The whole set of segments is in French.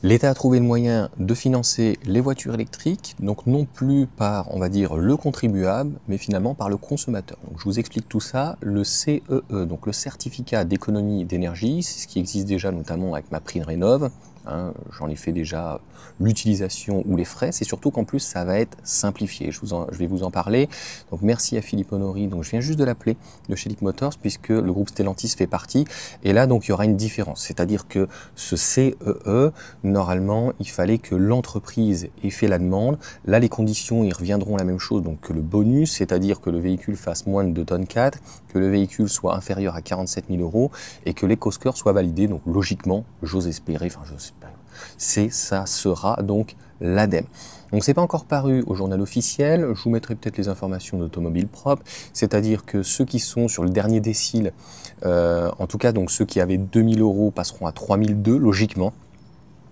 L'État a trouvé le moyen de financer les voitures électriques, donc non plus par, on va dire, le contribuable, mais finalement par le consommateur. Donc je vous explique tout ça. Le CEE, donc le certificat d'économie d'énergie, c'est ce qui existe déjà notamment avec MaPrimeRénov'. J'en ai fait déjà l'utilisation ou les frais. C'est surtout qu'en plus ça va être simplifié. Je vais vous en parler. Donc merci à Philippe Honory. Donc je viens juste de l'appeler de chez Leap Motors puisque le groupe Stellantis fait partie. Et là donc il y aura une différence, c'est-à-dire que ce CEE, normalement, il fallait que l'entreprise ait fait la demande. Là, les conditions, ils reviendront à la même chose, donc que le bonus, c'est-à-dire que le véhicule fasse moins de 2 tonnes 4, que le véhicule soit inférieur à 47 000 euros et que l'éco-score soit validé. Donc logiquement, j'ose espérer, ça sera donc l'ADEME. Donc c'est pas encore paru au journal officiel, je vous mettrai peut-être les informations d'Automobile Propre, c'est-à-dire que ceux qui sont sur le dernier décile, en tout cas donc ceux qui avaient 2000 euros passeront à 3002 logiquement.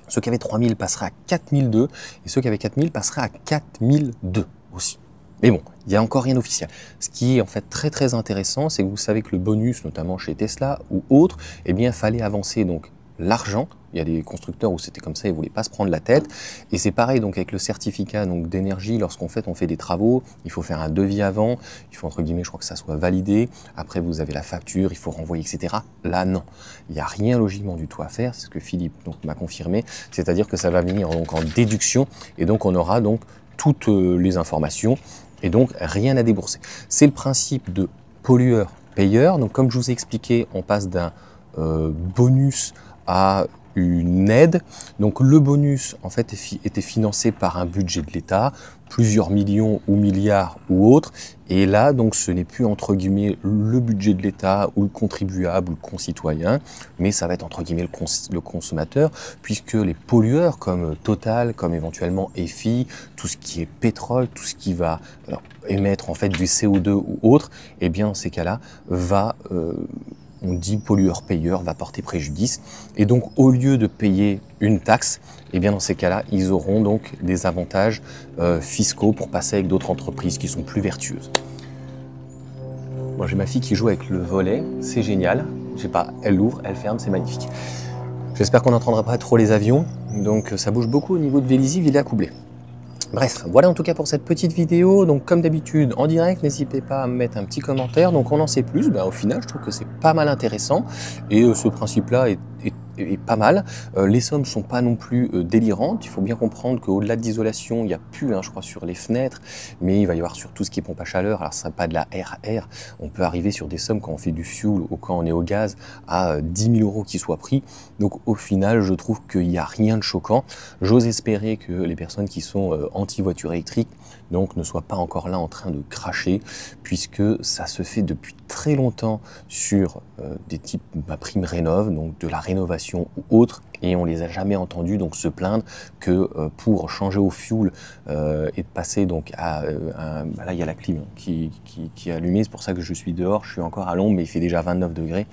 Ceux qui avaient 3000 passeraient à 4002 et ceux qui avaient 4000 passeraient à 4002 aussi. Mais bon, il n'y a encore rien d'officiel. Ce qui est en fait très très intéressant, c'est que vous savez que le bonus, notamment chez Tesla ou autres, eh bien, fallait avancer donc l'argent. Il y a des constructeurs où c'était comme ça, ils ne voulaient pas se prendre la tête. Et c'est pareil donc avec le certificat d'énergie, lorsqu'on fait des travaux, il faut faire un devis avant, il faut entre guillemets, je crois que ça soit validé. Après, vous avez la facture, il faut renvoyer, etc. Là, non, il n'y a rien logiquement du tout à faire. C'est ce que Philippe m'a confirmé. C'est-à-dire que ça va venir donc en déduction et donc on aura donc toutes les informations et donc rien à débourser. C'est le principe de pollueur-payeur. Donc comme je vous ai expliqué, on passe d'un bonus à une aide. Donc le bonus en fait était financé par un budget de l'État, plusieurs millions ou milliards ou autres. Et là donc ce n'est plus entre guillemets le budget de l'État ou le contribuable ou le concitoyen, mais ça va être entre guillemets le consommateur, puisque les pollueurs comme Total, comme éventuellement EFI, tout ce qui est pétrole, tout ce qui va émettre en fait du CO2 ou autre, et bien dans ces cas-là on dit pollueur-payeur va porter préjudice. Et donc, au lieu de payer une taxe, eh bien dans ces cas-là, ils auront donc des avantages fiscaux pour passer avec d'autres entreprises qui sont plus vertueuses. Bon, j'ai ma fille qui joue avec le volet, c'est génial. Je sais pas, elle l'ouvre, elle ferme, c'est magnifique. J'espère qu'on n'entendra pas trop les avions. Donc, ça bouge beaucoup au niveau de Vélizy, Villers-Coublay. Bref, voilà en tout cas pour cette petite vidéo. Donc comme d'habitude en direct, n'hésitez pas à me mettre un petit commentaire. Donc on en sait plus. Au final, je trouve que c'est pas mal intéressant. Et ce principe-là est pas mal. Les sommes sont pas non plus délirantes. Il faut bien comprendre qu'au-delà de l'isolation, il n'y a plus, je crois, sur les fenêtres, mais il va y avoir sur tout ce qui est pompe à chaleur. Alors, ce n'est pas de la RR. On peut arriver sur des sommes quand on fait du fuel ou quand on est au gaz à 10 000 euros qui soient pris. Donc, au final, je trouve qu'il n'y a rien de choquant. J'ose espérer que les personnes qui sont anti-voiture électrique donc ne soient pas encore là en train de cracher, puisque ça se fait depuis très longtemps sur des types MaPrimeRénov', donc de la rénovation ou autre, et on les a jamais entendus donc se plaindre que pour changer au fuel et de passer donc à là il y a la clim qui est allumée, c'est pour ça que je suis dehors, je suis encore à l'ombre mais il fait déjà 29 degrés.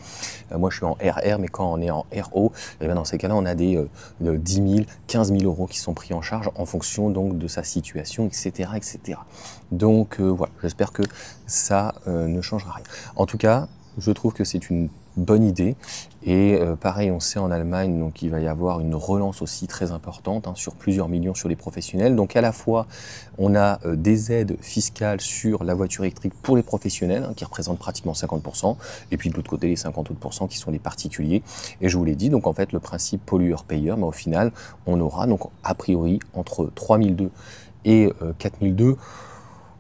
Moi je suis en RR, mais quand on est en RO, et bien dans ces cas-là on a des 10 000, 15 000 euros qui sont pris en charge en fonction donc de sa situation, etc. etc. Donc voilà, j'espère que ça ne changera rien. En tout cas, je trouve que c'est une bonne idée. Et pareil, on sait en Allemagne, donc il va y avoir une relance aussi très importante, sur plusieurs millions sur les professionnels. Donc à la fois, on a des aides fiscales sur la voiture électrique pour les professionnels, qui représentent pratiquement 50%, et puis de l'autre côté, les 50 autres % qui sont les particuliers. Et je vous l'ai dit, donc en fait, le principe pollueur-payeur, mais au final, on aura donc a priori entre 3002 et 4002.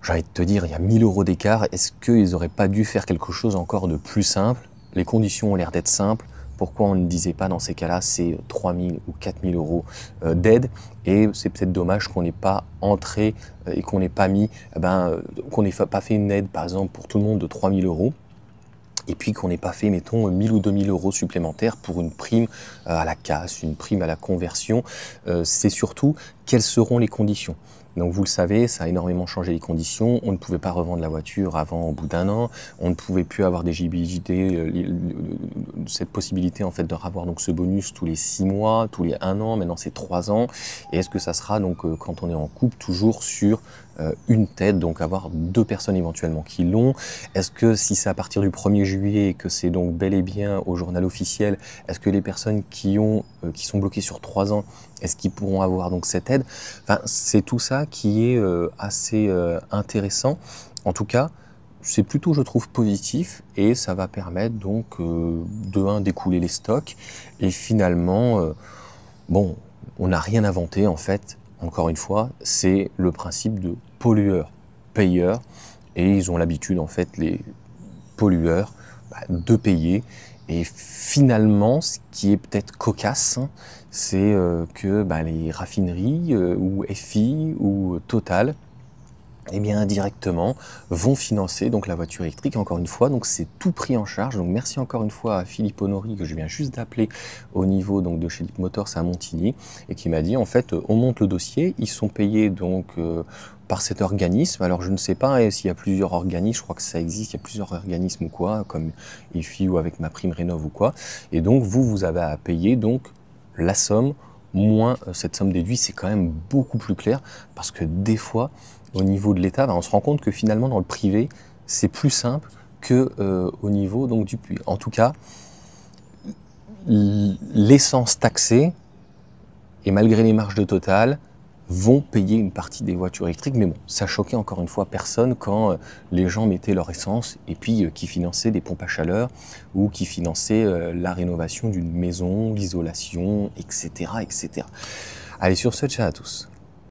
J'ai envie de te dire, il y a 1000 euros d'écart. Est-ce qu'ils n'auraient pas dû faire quelque chose encore de plus simple? Les conditions ont l'air d'être simples. Pourquoi on ne disait pas dans ces cas-là, c'est 3000 ou 4000 euros d'aide? Et c'est peut-être dommage qu'on n'ait pas entré et qu'on n'ait pas mis, qu'on n'ait pas fait une aide, par exemple, pour tout le monde de 3000 euros. Et puis qu'on n'ait pas fait, mettons, 1000 ou 2000 euros supplémentaires pour une prime à la casse, une prime à la conversion. C'est surtout quelles seront les conditions. Donc vous le savez, ça a énormément changé les conditions. On ne pouvait pas revendre la voiture avant au bout d'un an. On ne pouvait plus avoir d'éligibilité, cette possibilité en fait de avoir donc ce bonus tous les 6 mois, tous les 1 an. Maintenant c'est 3 ans. Et est-ce que ça sera donc quand on est en couple toujours sur une tête, donc avoir 2 personnes éventuellement qui l'ont. Est-ce que si c'est à partir du 1er juillet et que c'est donc bel et bien au journal officiel, est-ce que les personnes qui sont bloquées sur 3 ans, est-ce qu'ils pourront avoir donc cette aide? Enfin, c'est tout ça qui est assez intéressant. En tout cas, c'est plutôt, je trouve, positif et ça va permettre donc d'écouler les stocks et finalement, bon, on n'a rien inventé en fait. Encore une fois, c'est le principe de pollueur-payeur et ils ont l'habitude en fait les pollueurs de payer. Et finalement, ce qui est peut-être cocasse, hein, c'est que les raffineries ou FI ou Total, eh bien indirectement vont financer donc la voiture électrique. Encore une fois, donc c'est tout pris en charge. Donc merci encore une fois à Philippe Honory que je viens juste d'appeler au niveau donc de chez Leap Motors à Montigny et qui m'a dit en fait on monte le dossier, ils sont payés donc par cet organisme. Alors je ne sais pas hein, s'il y a plusieurs organismes, je crois que ça existe, il y a plusieurs organismes ou quoi, comme EFI ou avec ma prime rénov ou quoi. Et donc vous avez à payer donc la somme moins cette somme déduite, c'est quand même beaucoup plus clair parce que des fois au niveau de l'État, on se rend compte que finalement dans le privé, c'est plus simple que au niveau donc du public. En tout cas, l'essence taxée, et malgré les marges de Total, vont payer une partie des voitures électriques. Mais bon, ça choquait encore une fois personne quand les gens mettaient leur essence et puis qui finançaient des pompes à chaleur ou qui finançaient la rénovation d'une maison, l'isolation, etc., etc. Allez, sur ce, ciao à tous.